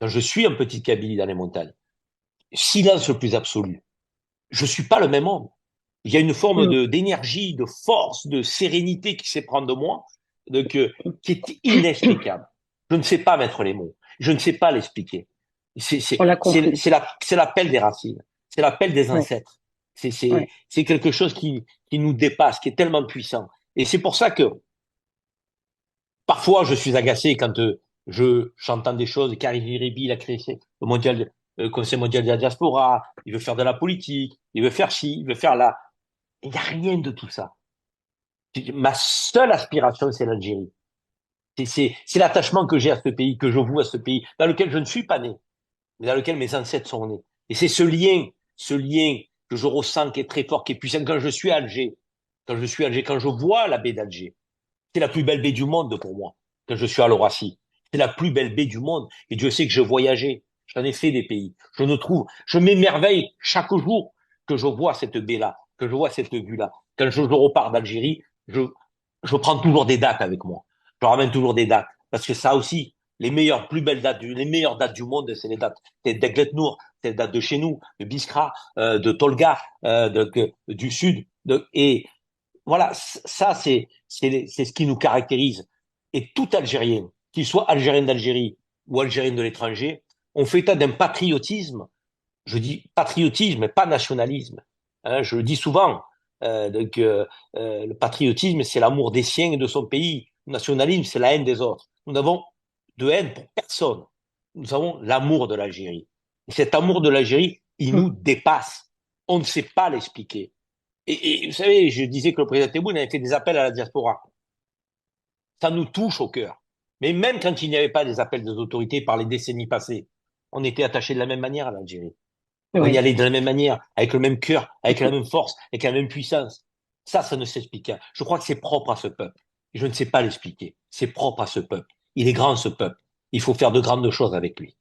quand je suis en petite Kabylie dans les montagnes, silence le plus absolu. Je suis pas le même homme. Il y a une forme Mm. d'énergie, de force, de sérénité qui s'éprend de moi, donc, qui est inexplicable. Je ne sais pas mettre les mots. Je ne sais pas l'expliquer. On l'a compris. C'est l'appel des racines. C'est l'appel des Ouais, ancêtres. ouais. C'est quelque chose qui nous dépasse, qui est tellement puissant. Et c'est pour ça que parfois je suis agacé quand j'entends des choses. Karim Iribi, il a créé le mondial, le Conseil mondial de la diaspora. Il veut faire de la politique. Il veut faire ci, il veut faire là. Il n'y a rien de tout ça. Ma seule aspiration, c'est l'Algérie. C'est l'attachement que j'ai à ce pays, que je voue à ce pays, dans lequel je ne suis pas né, mais dans lequel mes ancêtres sont nés. Et c'est ce lien que je ressens qui est très fort, qui est puissant quand je suis à Alger. Quand je suis à Alger, quand je vois la baie d'Alger. C'est la plus belle baie du monde pour moi, quand je suis à l'Horacie. C'est la plus belle baie du monde. Et Dieu sait que je voyageais. J'en ai fait des pays. Je m'émerveille chaque jour que je vois cette baie-là, que je vois cette vue-là. Quand je repars d'Algérie, je prends toujours des dates avec moi. Je ramène toujours des dates. Parce que ça aussi, plus belles dates, les meilleures dates du monde, c'est les dates. C'est d'Eglet-Nour, c'est les dates de chez nous, de Biskra, de Tolga, du sud. Et voilà, ça, c'est ce qui nous caractérise. Et tout Algérien, qu'il soit Algérien d'Algérie ou Algérien de l'étranger, on fait état d'un patriotisme. Je dis patriotisme, mais pas nationalisme. Hein, je le dis souvent. Le patriotisme, c'est l'amour des siens et de son pays. Le nationalisme, c'est la haine des autres. Nous n'avons de haine pour personne. Nous avons l'amour de l'Algérie. Et cet amour de l'Algérie, il Mm. nous dépasse. On ne sait pas l'expliquer. Et vous savez, je disais que le président Tebboune avait fait des appels à la diaspora. Ça nous touche au cœur. Mais même quand il n'y avait pas des appels des autorités par les décennies passées, on était attachés de la même manière à l'Algérie. On y Oui. allait de la même manière, avec le même cœur, avec la même force, avec la même puissance. Ça ne s'explique pas. Je crois que c'est propre à ce peuple. Je ne sais pas l'expliquer. C'est propre à ce peuple. Il est grand, ce peuple. Il faut faire de grandes choses avec lui.